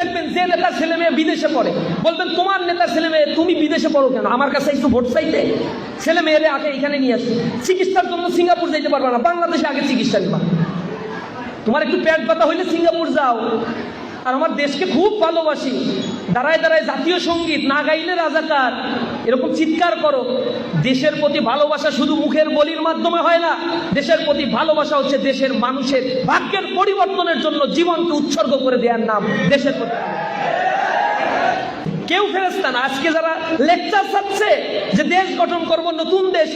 দেখবেন যে নেতার ছেলে মেয়ে বিদেশে পড়ে, বলবেন তোমার নেতার ছেলে মেয়ে তুমি বিদেশে পড়ো কেন? আমার কাছে একটু ভোট চাইতে ছেলে মেয়েরে আগে এখানে নিয়ে আসি। চিকিৎসার জন্য সিঙ্গাপুর যাইতে পারবে না, বাংলাদেশে আগে চিকিৎসা নেবা। তোমার একটু পেট ব্যথা হইলে সিঙ্গাপুর যাও। আর আমার দেশকে খুব ভালোবাসি, দাঁড়ায় দাঁড়ায় জাতীয় সঙ্গীত না গাইলে রাজাকার, এরকম চিৎকার করো। দেশের প্রতি ভালোবাসা শুধু মুখের বলির মাধ্যমে হয় না, দেশের প্রতি ভালোবাসা হচ্ছে দেশের মানুষের ভাগ্যের পরিবর্তনের জন্য জীবনকে উৎসর্গ করে দেওয়ার নাম দেশের প্রতি। কেউ ফেরেশতা না। আজকে যারা লেকচার ছাড়ছে যে দেশ গঠন করব, নতুন দেশ,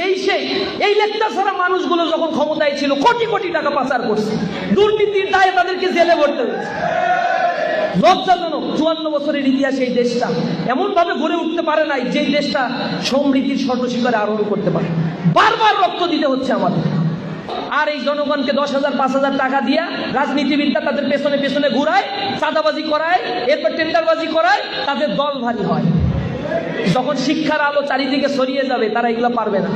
এই লেকচার ছাড়া মানুষগুলো যখন ক্ষমতায় ছিল কোটি কোটি টাকা পাচার করছে, দুর্নীতির দায়ে তাদেরকে জেলে ভরতে হয়েছে। লজ্জাজনক। 54 বছরের ইতিহাসে এই দেশটা এমন ভাবে গড়ে উঠতে পারে নাই যে দেশটা সমৃদ্ধির স্বর্ণশিখরে আরোহণ করতে পারে। বারবার রক্ত দিতে হচ্ছে আমাদের। আর এই জনগণকে 10,000 5,000 টাকা দিয়া রাজনীতিবিদরা তাদের পেছনে পেছনে ঘুরায়, চাঁদাবাজি করায়, এরপর টেন্ডারবাজি করায়, তাদের দল ভারী হয়। যখন শিক্ষার আলো চারিদিকে ছড়িয়ে যাবে তারা এগুলো পারবে না।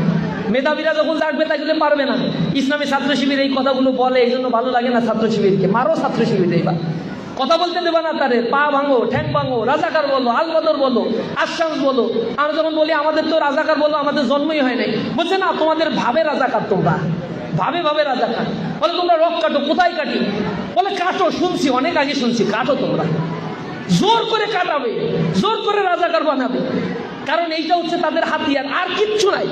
মেধাবীরা যখন জাগবে তাগুলো পারবে না। ইসলামী ছাত্র শিবির এই কথাগুলো বলে, এই জন্য ভালো লাগে না ছাত্র শিবিরকে। মারো ছাত্র শিবির, এইবার কথা বলতে দেবা না তাদের। পা ভাঙো, ঠ্যাং ভাঙো, রাজাকার বলো, আলবদর বলো, আশাস বলো। আমরা যখন বলি আমাদের তো রাজাকার বলো, আমাদের জন্মই হয় নাই, বলছে না তোমাদের ভাবে রাজাকার, তোমরা ভাবে ভাবে রাজাকার। বলে তোমরা রক কাটো, কোথায় কাটি? বলে কাটো, শুনছি অনেক আগে শুনছি, কাটো তোমরা। জোর করে কাটাবে, জোর করে রাজাকার বানাবে, কারণ এইটা হচ্ছে তাদের হাতিয়ার, আর কিচ্ছু নাই।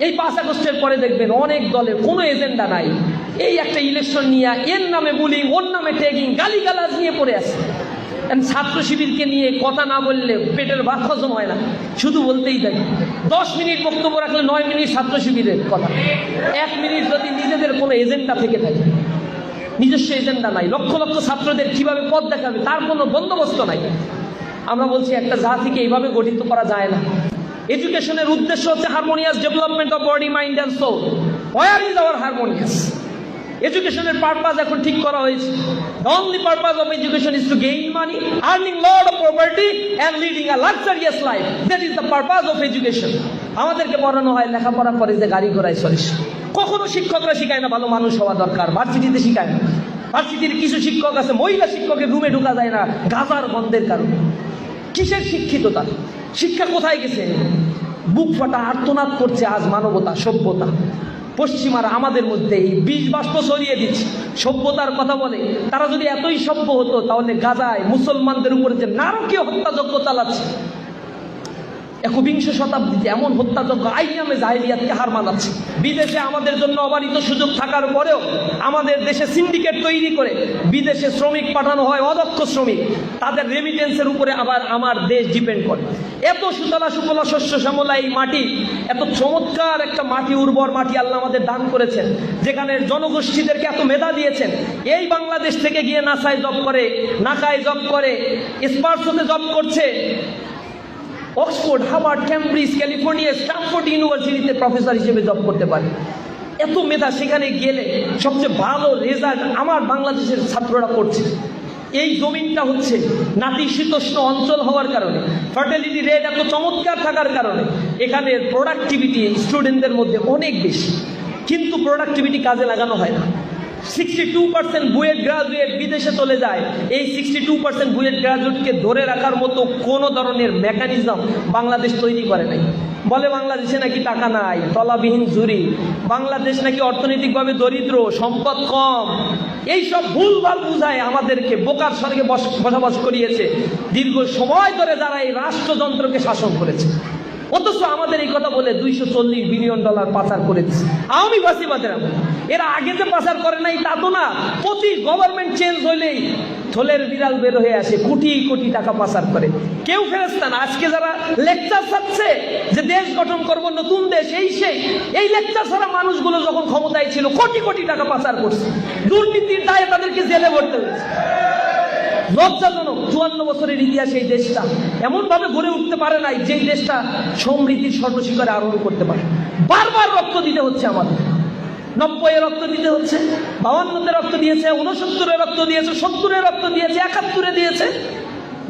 এই 5 আগস্টের পরে দেখবেন অনেক দলের কোনো এজেন্ডা নাই। এই একটা ইলেকশন নিয়ে এর নামে বুলিং, ওর নামে ট্যাগিং, গালিগালাজ নিয়ে পড়ে আছে। ছাত্র শিবিরকে নিয়ে কথা না বললে পেটের ভাত হজম হয় না, শুধু বলতেই থাকে। 10 মিনিট বক্তব্য রাখলে 9 মিনিট ছাত্র শিবিরের কথা, 1 মিনিট যদি নিজেদের কোনো এজেন্ডা থেকে থাকে। নিজস্ব এজেন্ডা নাই। লক্ষ লক্ষ ছাত্রদের কিভাবে পথ দেখাবে তার কোনো বন্দোবস্ত নাই। আমরা বলছি একটা জাতিকে এইভাবে গঠিত করা যায় না। এডুকেশনের উদ্দেশ্য হচ্ছে harmonious development of body, mind and soul. Where is our harmonious? এডুকেশনের পারপাস এখন ঠিক করা হয়েছে। The only purpose of education is to gain money, earning lot of property and leading a luxurious life. That is the purpose of education. আমাদেরকে পড়ানো হয় লেখাপড়া করে যে গাড়ি ঘোড়ায় চলিস। কখনো শিক্ষকরা শিখায় না ভালো মানুষ হওয়া দরকার, ভার্সিটিতে শিখায় না। ভার্সিটির কিছু শিক্ষক আছে, মহিলা শিক্ষকের রুমে ঢোকা যায় না গাজার গন্ধের কারণে। কিসের শিক্ষিত তার? শিক্ষা কোথায় গেছে? বুক ফাটা আর্তনাদ করছে আজ মানবতা, সভ্যতা। পশ্চিমারা আমাদের মধ্যে এই বিষ বাষ্প ছড়িয়ে দিচ্ছে, সভ্যতার কথা বলে। তারা যদি এতই সভ্য হতো তাহলে গাজায় মুসলমানদের উপরে যে নারকীয় হত্যাযজ্ঞ চালাচ্ছে, 21 শতাব্দীতে এমন হত্যাযজ্ঞ আইয়ামে জাহেলিয়াতকে হার মানাচ্ছে। বিদেশে আমাদের জন্য অবারিত সুযোগ থাকার পরেও আমাদের দেশে সিন্ডিকেট তৈরি করে বিদেশে শ্রমিক পাঠানো হয়, অদক্ষ শ্রমিক। তাদের রেমিটেন্সের উপরে আবার আমার দেশ ডিপেন্ড করে। এত সুতলা সুফলা শস্য শ্যামলা এই মাটি, এত চমৎকার একটা মাটি, উর্বর মাটি আল্লাহ আমাদের দান করেছেন, যেখানে জনগোষ্ঠীদেরকে এত মেধা দিয়েছেন। এই বাংলাদেশ থেকে গিয়ে নাসায় জব করে, নাকায় জব করে, স্পার্সোতে জব করছে, Oxford, Harvard, Cambridge, California, Stanford ইউনিভার্সিটিতে প্রফেসর হিসেবে জব করতে পারে। এত মেধা, সেখানে গেলে সবচেয়ে ভালো রেজাল্ট আমার বাংলাদেশের ছাত্ররা করছে। এই জমিনটা হচ্ছে নাতিশীতোষ্ণ অঞ্চল হওয়ার কারণে, ফার্টিলিটি রেট এত চমৎকার থাকার কারণে এখানে প্রোডাক্টিভিটি স্টুডেন্টদের মধ্যে অনেক বেশি, কিন্তু প্রোডাক্টিভিটি কাজে লাগানো হয় না। 62% বুয়েট গ্রাজুয়েট বিদেশে চলে যায়। এই 62% বুয়েট গ্রাজুয়েটকে ধরে রাখার মতো কোনো ধরনের মেকানিজম বাংলাদেশ তৈরি করে নাই। বলে বাংলাদেশে নাকি টাকা নাই, তলাবিহীন ঝুরি, বাংলাদেশ নাকি অর্থনৈতিকভাবে দরিদ্র, সম্পদ কম। এইসব ভুলভাল বুঝায় আমাদেরকে বোকার স্বর্গে বসবাস করিয়েছে দীর্ঘ সময় ধরে যারা এই রাষ্ট্রযন্ত্রকে শাসন করেছে। অথচ আমাদের এই কথা বলে $240 বিলিয়ন পাচার করেছে আওয়ামী ফাঁসিবাদের। এরা আগে যে পাচার করে নাই তা তো না, প্রতি গভর্নমেন্ট চেঞ্জ হইলেই থলের বিড়াল বের হয়ে আসে, কোটি কোটি টাকা পাচার করে। কেউ ফেরেশতা না। আজকে যারা লেকচার ছাড়ছে যে দেশ গঠন করব, নতুন দেশ, এই লেকচার ছাড়া মানুষগুলো যখন ক্ষমতায় ছিল কোটি কোটি টাকা পাচার করছে, দুর্নীতির দায়ে তাদেরকে জেলে ভরতে হয়েছে। লজ্জাজনক। 54 বছরের ইতিহাসে এই দেশটা এমন ভাবে গড়ে উঠতে পারে নাই যে দেশটা সমৃদ্ধির স্বর্ণশিখরে আরোহণ করতে পারে। বারবার রক্ত দিতে হচ্ছে আমাদের। 90-এ রক্ত দিতে হচ্ছে, 52-তে রক্ত দিয়েছে, 69-এ রক্ত দিয়েছে, 70-এ রক্ত দিয়েছে, 71-এ দিয়েছে,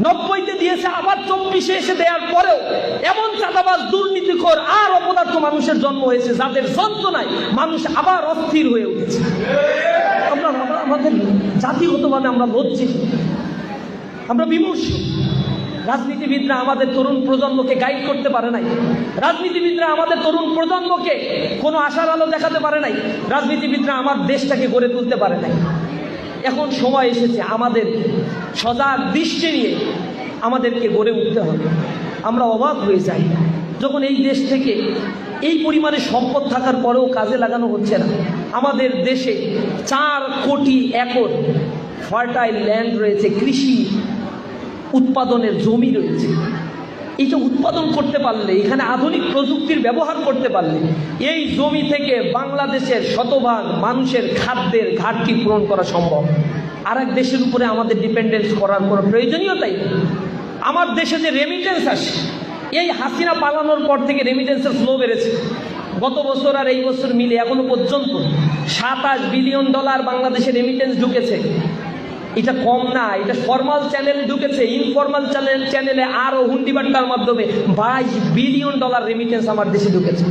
90-তে দিয়েছে, আবার 24-এ এসে দেওয়ার পরেও এমন চাঁদাবাজ, দুর্নীতিখোর আর অপদার্থ মানুষের জন্ম হয়েছে যাদের যন্ত্রণায় মানুষ আবার অস্থির হয়ে উঠেছে। আমাদের জাতিগতভাবে আমরা লজ্জিত। আমরা বিমর্ষ। রাজনীতিবিদরা আমাদের তরুণ প্রজন্মকে গাইড করতে পারে নাই, রাজনীতিবিদরা আমাদের তরুণ প্রজন্মকে কোনো আশার আলো দেখাতে পারে নাই, রাজনীতিবিদরা আমার দেশটাকে গড়ে তুলতে পারে নাই। এখন সময় এসেছে আমাদের সজাগ দৃষ্টি নিয়ে আমাদেরকে গড়ে উঠতে হবে। আমরা অবাক হয়ে যাই যখন এই দেশ থেকে এই পরিমাণে সম্পদ থাকার পরেও কাজে লাগানো হচ্ছে না। আমাদের দেশে 4 কোটি একর ফার্টাইল ল্যান্ড রয়েছে, কৃষি উৎপাদনের জমি রয়েছে। এইটা উৎপাদন করতে পারলে, এখানে আধুনিক প্রযুক্তির ব্যবহার করতে পারলে এই জমি থেকে বাংলাদেশের শতভাগ মানুষের খাদ্যের ঘাটতি পূরণ করা সম্ভব। আর এক দেশের উপরে আমাদের ডিপেন্ডেন্স করার কোনো প্রয়োজনীয়তাই নেই। আমার দেশে যে রেমিটেন্স আসে, এই হাসিনা পালানোর পর থেকে রেমিটেন্সের ফ্লো বেড়েছে। গত বছর আর এই বছর মিলে এখনো পর্যন্ত $27 বিলিয়ন বাংলাদেশে রেমিটেন্স ঢুকেছে। এটা কম না, এটা ফর্মাল চ্যানেলে ঢুকেছে। ইনফর্মাল চ্যানেলে আরও হুন্ডিবাট্টার মাধ্যমে $22 বিলিয়ন রেমিটেন্স আমার দেশে ঢুকেছে।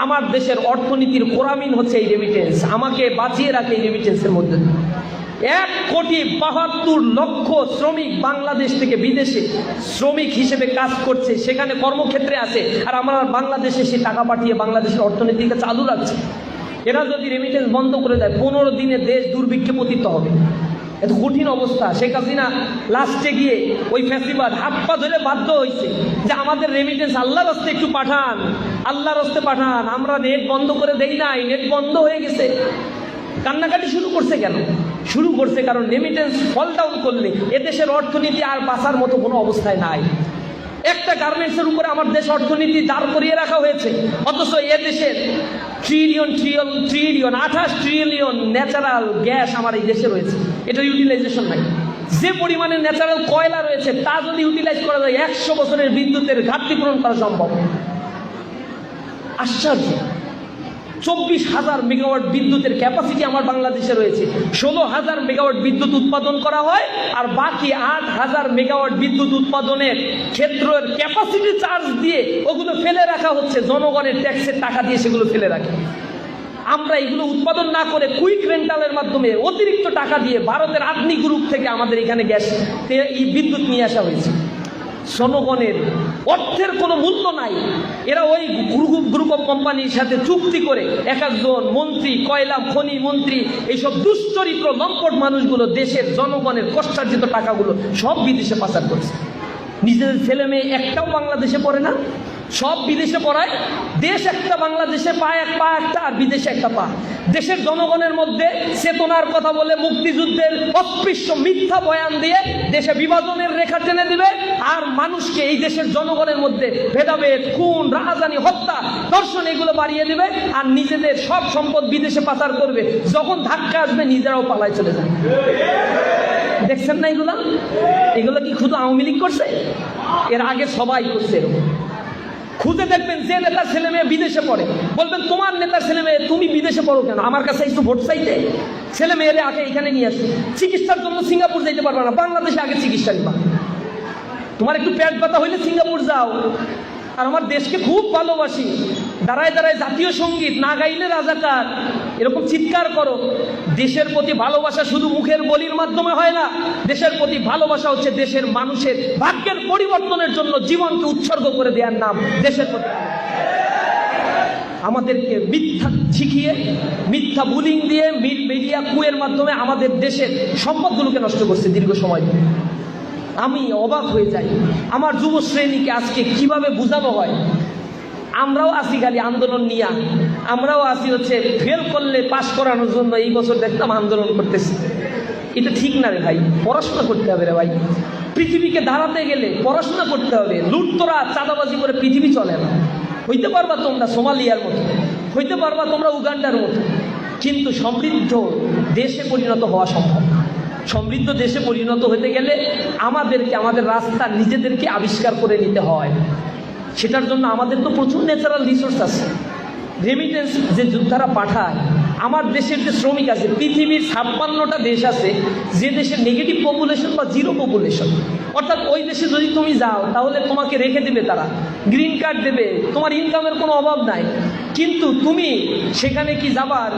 আমার দেশের অর্থনীতির কোরামিন হচ্ছে এই রেমিটেন্স। আমাকে বাঁচিয়ে রাখে এই রেমিটেন্সের মধ্যে। 1,72,00,000 শ্রমিক বাংলাদেশ থেকে বিদেশে শ্রমিক হিসেবে কাজ করছে, সেখানে কর্মক্ষেত্রে আছে। আর আমরা বাংলাদেশে সে টাকা পাঠিয়ে বাংলাদেশের অর্থনীতিকে চালু রাখছে। এরা যদি রেমিটেন্স বন্ধ করে দেয়, 15 দিনে দেশ দুর্ভিক্ষে পতিত হবে। এত কঠিন অবস্থা। শেখ হাসিনা লাস্টে গিয়ে ওই ফ্যাসিবাদ হাত পা ধরে বাধ্য হয়েছে যে আমাদের রেমিটেন্স আল্লাহর রাস্তে একটু পাঠান, আল্লাহর রাস্তে পাঠান। আমরা নেট বন্ধ করে দেই নাই, নেট বন্ধ হয়ে গেছে। কান্নাকাটি শুরু করছে কেন? শুরু করছে কারণ রেমিটেন্স ফল ডাউন করলে এদেশের অর্থনীতি আর বাঁচার মতো কোনো অবস্থায় নাই। একটা গার্মেন্টসের উপরে আমার দেশ অর্থনীতি দাঁড় করিয়ে রাখা হয়েছে, অথচ এদেশের ট্রিলিয়ন 28 ট্রিলিয়ন ন্যাচারাল গ্যাস আমার এই দেশে রয়েছে। এটা ইউটিলাইজেশন নাই। যে পরিমাণে ন্যাচারাল কয়লা রয়েছে তা যদি ইউটিলাইজ করা যায় 100 বছরের বিদ্যুতের ঘাটতি পূরণ করা সম্ভব। আশ্চর্য। 24,000 মেগাওয়াট বিদ্যুতের ক্যাপাসিটি আমার বাংলাদেশে রয়েছে। 16,000 মেগাওয়াট বিদ্যুৎ উৎপাদন করা হয়, আর বাকি 8,000 মেগাওয়াট বিদ্যুৎ উৎপাদনের ক্ষেত্রের ক্যাপাসিটি চার্জ দিয়ে ওগুলো ফেলে রাখা হচ্ছে। জনগণের ট্যাক্সের টাকা দিয়ে সেগুলো ফেলে রাখে। আমরা এগুলো উৎপাদন না করে কুইক রেন্টালের মাধ্যমে অতিরিক্ত টাকা দিয়ে ভারতের আগ্নি গ্রুপ থেকে আমাদের এখানে গ্যাস এই বিদ্যুৎ নিয়ে আসা হয়েছে। জনগণের অর্থের কোনো মূল্য নাই। এরা ওই গ্রুপ অফ কোম্পানির সাথে চুক্তি করে একজন মন্ত্রী, কয়লা খনি মন্ত্রী, এইসব দুশ্চরিত্র লম্পট মানুষগুলো দেশের জনগণের কষ্টার্জিত টাকাগুলো সব বিদেশে পাচার করছে। নিজেদের ছেলে মেয়ে একটাও বাংলাদেশে পড়ে না, সব বিদেশে পড়ায়। দেশ একটা, বাংলাদেশে পায় এক পা একটা, আর বিদেশে একটা পা। দেশের জনগণের মধ্যে চেতনার কথা বলে মুক্তিযুদ্ধের অস্পৃশ্য মিথ্যা বয়ান দিয়ে দেশে বিভাজনের রেখা টেনে দিবে, আর মানুষকে এই দেশের জনগণের মধ্যে ভেদাভেদ, খুন, রাহাজানি, হত্যা, ধর্ষণ এগুলো বাড়িয়ে দিবে, আর নিজেদের সব সম্পদ বিদেশে পাচার করবে। যখন ধাক্কা আসবে নিজেরাও পালায় চলে যাবে। দেখছেন না এগুলো? এগুলো কি শুধু আওয়ামী লীগ করছে? এর আগে সবাই করছে এরকম। খুঁজে দেখবেন যে নেতার ছেলে মেয়ে বিদেশে পড়ে, বলবেন তোমার নেতার ছেলে মেয়ে তুমি বিদেশে পড়ো কেন? আমার কাছে একটু ভোট চাইতে। ছেলে মেয়েরে আগে এখানে নিয়ে আসো। চিকিৎসার জন্য সিঙ্গাপুর যাইতে পারবে না, বাংলাদেশে আগে চিকিৎসা নিবা। তোমার একটু পেট ব্যথা হইলে সিঙ্গাপুর যাও। আর আমার দেশকে খুব ভালোবাসি, দাঁড়ায় দাঁড়ায় জাতীয় সঙ্গীত না গাইলে রাজাকার, এরকম চিৎকার করো। দেশের প্রতি ভালোবাসা শুধু মুখের বলির মাধ্যমে হয় না। দেশের প্রতি ভালোবাসা হচ্ছে দেশের মানুষের ভাগ্যের পরিবর্তনের জন্য জীবনকে উৎসর্গ করে দেওয়ার নাম দেশের প্রতি। আমাদেরকে মিথ্যা শিখিয়ে, মিথ্যা বুলিং দিয়ে, মিডিয়া কুয়ের মাধ্যমে আমাদের দেশের সম্পদগুলোকে নষ্ট করছে দীর্ঘ সময় ধরে। আমি অবাক হয়ে যাই আমার যুব শ্রেণীকে আজকে কিভাবে বোঝানো হয়। আমরাও আসি খালি আন্দোলন নিয়ে, আমরাও আসি হচ্ছে ফেল করলে পাশ করানোর জন্য। এই বছর দেখতাম আন্দোলন করতেছি। এটা ঠিক না রে ভাই, পড়াশোনা করতে হবে রে ভাই। পৃথিবীকে দাঁড়াতে গেলে পড়াশোনা করতে হবে। লুটতরা চাঁদাবাজি করে পৃথিবী চলে না। হইতে পারবা তোমরা সোমালিয়ার মতো, হইতে পারবা তোমরা উগান্ডার মতো, কিন্তু সমৃদ্ধ দেশে পরিণত হওয়া সম্ভব না। সমৃদ্ধ দেশে পরিণত হতে গেলে আমাদেরকে আমাদের রাস্তা নিজেদেরকে আবিষ্কার করে নিতে হয়। সেটার জন্য আমাদের তো প্রচুর ন্যাচারাল রিসোর্স আছে। রেমিটেন্স যে যোদ্ধারা পাঠায়, আমার দেশের যে শ্রমিক আছে, পৃথিবীর 56টা দেশ আছে যে দেশের নেগেটিভ পপুলেশন বা জিরো পপুলেশন। অর্থাৎ ওই দেশে যদি তুমি যাও তাহলে তোমাকে রেখে দেবে, তারা গ্রিন কার্ড দেবে, তোমার ইনকামের কোনো অভাব নাই। কিন্তু তুমি সেখানে কি যাবার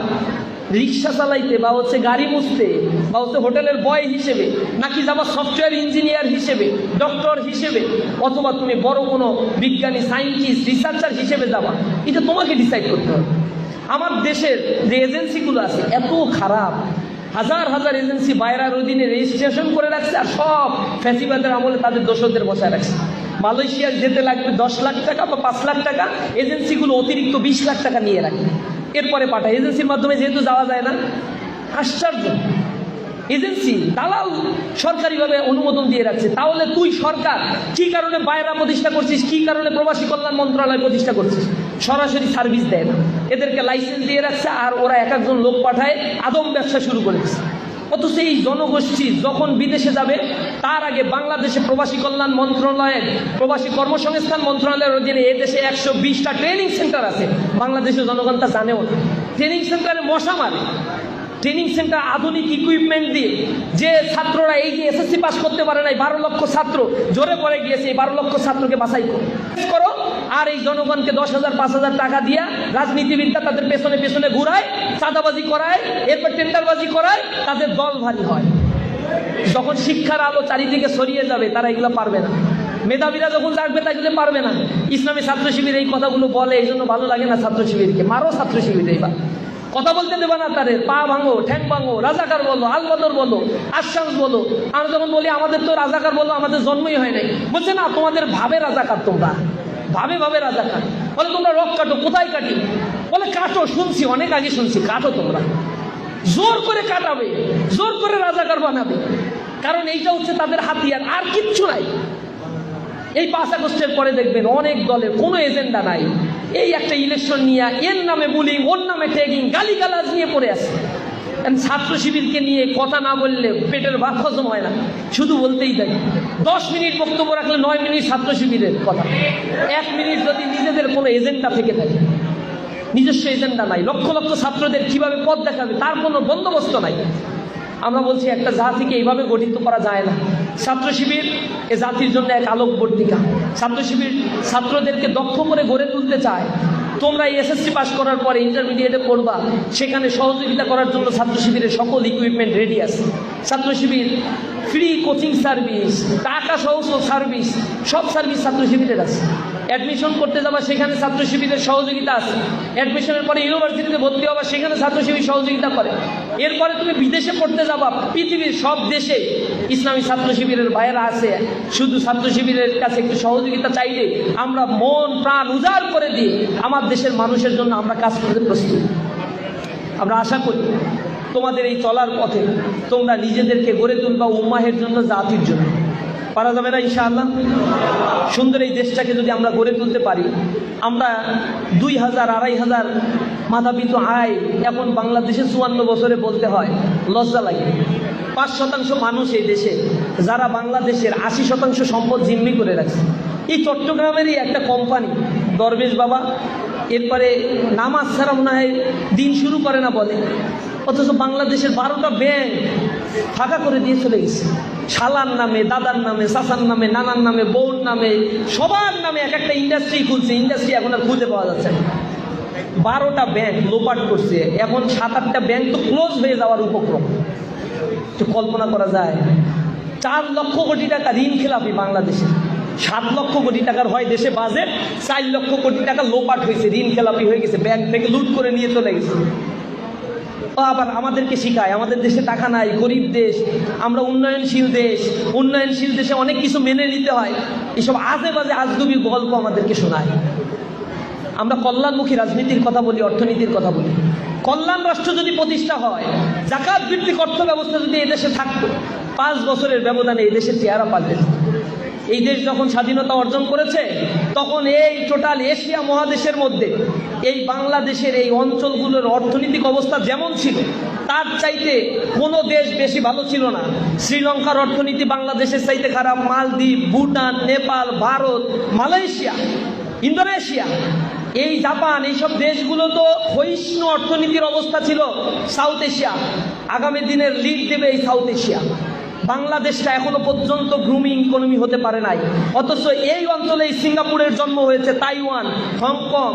রিক্সা চালাইতে বা হচ্ছে গাড়ি মুছতে বা হচ্ছে হোটেলের বয় হিসেবে, নাকি যাবা সফটওয়্যার ইঞ্জিনিয়ার হিসেবে, ডক্টর হিসেবে, অথবা তুমি বড় কোনো বিজ্ঞানী, সায়েন্টিস্ট, রিসার্চার হিসেবে যাবা, এটা তোমাকে ডিসাইড করতে হবে। আমার দেশের যে এজেন্সিগুলো আছে এত খারাপ, হাজার হাজার এজেন্সি বাইরের অধীনে রেজিস্ট্রেশন করে রাখছে, আর সব ফ্যাসিবাদের আমলে তাদের দোষরদের বসায় রাখছে। মালয়েশিয়া যেতে লাগবে 10 লাখ টাকা বা 5 লাখ টাকা, এজেন্সিগুলো অতিরিক্ত 20 লাখ টাকা নিয়ে রাখে, এরপরে পাঠায়। এজেন্সির মাধ্যমে যেহেতু যাওয়া যায় না, আশ্চর্য। এজেন্সি দালাল সরকারিভাবে অনুমোদন দিয়ে রাখছে। তাহলে তুই সরকার কি কারণে বাইরা প্রতিষ্ঠা করছিস, কি কারণে প্রবাসী কল্যাণ মন্ত্রণালয় প্রতিষ্ঠা করছিস? সরাসরি সার্ভিস দেয় না, এদেরকে লাইসেন্স দিয়ে রাখছে, আর ওরা এক একজন লোক পাঠায় আদম ব্যবসা শুরু করে দিচ্ছে। অথচ এই জনগোষ্ঠী যখন বিদেশে যাবে তার আগে বাংলাদেশে প্রবাসী কল্যাণ মন্ত্রণালয়ের, প্রবাসী কর্মসংস্থান মন্ত্রণালয়ের অধীনে এই দেশে 120টা ট্রেনিং সেন্টার আছে। বাংলাদেশের জনগণ তা জানেও না। ট্রেনিং সেন্টারে মশা মারে। ট্রেনিং সেন্টার আধুনিক ইকুইপমেন্ট দিয়ে, যে ছাত্ররা এই যে এসএসসি পাস করতে পারে নাই, 12 লক্ষ ছাত্র জোরে পড়ে গিয়েছে, এই 12 লক্ষ ছাত্রকে বাছাই করো, আর এই জনগণকে 10,000 5,000 টাকা দিয়া রাজনীতিবিদরা তাদের পেছনে পেছনে ঘুরায়, চাঁদাবাজি করায়, এরপর টেন্ডারবাজি করায়, তাদের দল ভারী হয়। যখন শিক্ষার আলো চারিদিকে ছড়িয়ে যাবে তারা এগুলো পারবে না। মেধাবীরা যখন জাগবে তাইলে পারবে না। ইসলামী ছাত্র শিবির এই কথাগুলো বলে, এই জন্য ভালো লাগে না ছাত্র শিবিরকে। মারো ছাত্র শিবির, এইবার কথা বলতে দেবে না, তাদের পা ভাঙো, ঠ্যাং ভাঙো, রাজাকার বলো, আলবদর বলো, আশ্বাস বলো। আমরা যখন বলি আমাদের তো রাজাকার বলো, আমাদের জন্মই হয় নাই, বলছে না তোমাদের ভাবে রাজাকার, তোমরা ভাবে ভাবে রাজাকার। বলে তোমরা রক কাটো, কোথায় কাটি? বলে কাটো, শুনছি অনেক আগে শুনছি, কাটো তোমরা। জোর করে কাটাবে, জোর করে রাজাকার বানাবে, কারণ এইটা হচ্ছে তাদের হাতিয়ার, আর কিচ্ছু নাই। এই 5 আগস্টের পরে দেখবেন অনেক দলের কোনো এজেন্ডা নাই। এই একটা ইলেকশন নিয়ে এর নামে বুলিং, ওর নামে ট্যাগিং, গালিগালাজ নিয়ে পড়ে আছে। ছাত্র শিবিরকে নিয়ে কথা না বললে পেটের ভাত হজম হয় না, শুধু বলতেই থাকে। 10 মিনিট বক্তব্য রাখলে 9 মিনিট ছাত্র শিবিরের কথা, 1 মিনিট যদি নিজেদের কোনো এজেন্ডা থেকে থাকে। নিজস্ব এজেন্ডা নাই। লক্ষ লক্ষ ছাত্রদের কিভাবে পথ দেখাবে তার কোনো বন্দোবস্ত নাই। আমরা বলছি একটা জাতিকে এইভাবে গঠিত করা যায় না। ছাত্র শিবির এ জাতির জন্য এক আলোকবর্তিকা। ছাত্র শিবির ছাত্রদেরকে দক্ষ করে গড়ে তুলতে চায়। তোমরা এসএসসি পাস করার পরে ইন্টারমিডিয়েটে পড়বা, সেখানে সহযোগিতা করার জন্য ছাত্র শিবিরের সকল ইকুইপমেন্ট রেডি আছে। ছাত্র শিবির ফ্রি কোচিং সার্ভিস, টাকা সহ সার্ভিস, সব সার্ভিস ছাত্র শিবিরের আছে। অ্যাডমিশন করতে যাবা, সেখানে ছাত্র শিবিরের সহযোগিতা আছে। অ্যাডমিশনের পরে ইউনিভার্সিটিতে ভর্তি হবা, সেখানে ছাত্র শিবির সহযোগিতা করে। এরপরে তুমি বিদেশে পড়তে যাবা, পৃথিবীর সব দেশে ইসলামী ছাত্র শিবিরের ভাইয়েরা আছে। শুধু ছাত্র শিবিরের কাছে একটু সহযোগিতা চাইলে আমরা মন প্রাণ উজাড় করে দিই আমার দেশের মানুষের জন্য আমরা কাজ করতে প্রস্তুত। আমরা আশা করি তোমাদের এই চলার পথে তোমরা নিজেদেরকে গড়ে তুলবা উম্মাহের জন্য, জাতির জন্য। পারা যাবে না ইনশাআল্লাহ? সুন্দর এই দেশটাকে যদি আমরা গড়ে তুলতে পারি, আমরা 2000 2500 মাথাপিছু আয় এখন বাংলাদেশে 54 বছরে বলতে হয়, লজ্জা লাগে। 5% মানুষ এই দেশে, যারা বাংলাদেশের 80% সম্পদ জিম্মি করে রাখছে। এই চট্টগ্রামেরই একটা কোম্পানি দরবেশ বাবা, এরপরে নামাজ ছাড়া মনে হয় দিন শুরু করে না বলে, অথচ বাংলাদেশের 12টা ব্যাংক ফাঁকা করে দিয়ে চলে গেছে। শালার নামে, দাদার নামে, চাচার নামে, নানার নামে, বউর নামে, সবার নামে এক একটা ইন্ডাস্ট্রি খুলছে। ইন্ডাস্ট্রি এখন আর খুঁজে পাওয়া যাচ্ছে না। 12টা ব্যাংক লোপাট করছে, এখন 7-8টা ব্যাংক তো ক্লোজ হয়ে যাওয়ার উপক্রম। তো কল্পনা করা যায়, 4 লক্ষ কোটি টাকা ঋণ খেলাপি বাংলাদেশে। 7 লক্ষ কোটি টাকার হয় দেশে বাজেট, 4 লক্ষ কোটি টাকা লোপাট হয়েছে, ঋণ খেলাপি হয়ে গেছে, ব্যাংক থেকে লুট করে নিয়ে চলে গেছে। আবার আমাদেরকে শিখায় আমাদের দেশে টাকা নাই, গরিব দেশ, আমরা উন্নয়নশীল দেশ। উন্নয়নশীল দেশে অনেক কিছু মেনে নিতে হয়। এসব আজে বাজে আজগুবি গল্প আমাদেরকে শোনায়। আমরা কল্যাণমুখী রাজনীতির কথা বলি, অর্থনীতির কথা বলি। কল্যাণ রাষ্ট্র যদি প্রতিষ্ঠা হয়, জাকাত ভিত্তিক অর্থ ব্যবস্থা যদি এদেশে থাকতো, 5 বছরের ব্যবধানে এই দেশের চেহারা পাল্টে যেত। এই দেশ যখন স্বাধীনতা অর্জন করেছে, তখন এই টোটাল এশিয়া মহাদেশের মধ্যে এই বাংলাদেশের এই অঞ্চলগুলোর অর্থনৈতিক অবস্থা যেমন ছিল, তার চাইতে কোনো দেশ বেশি ভালো ছিল না। শ্রীলঙ্কার অর্থনীতি বাংলাদেশের চাইতে খারাপ, মালদ্বীপ, ভুটান, নেপাল, ভারত, মালয়েশিয়া, ইন্দোনেশিয়া, এই জাপান, এইসব দেশগুলো তো ক্ষয়িষ্ণু অর্থনীতির অবস্থা ছিল। সাউথ এশিয়া আগামী দিনের লিড দেবে এই সাউথ এশিয়া। বাংলাদেশটা এখনো পর্যন্ত গ্রুমিং ইকোনমি হতে পারে নাই, অথচ এই অঞ্চলে সিঙ্গাপুরের জন্ম হয়েছে, তাইওয়ান, হংকং,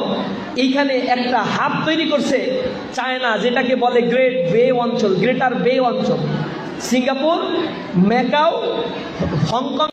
এইখানে একটা হাব তৈরি করছে চায়না, যেটাকে বলে গ্রেট বে অঞ্চল, গ্রেটার বে অঞ্চল। Singapore, macaw, Hong Kong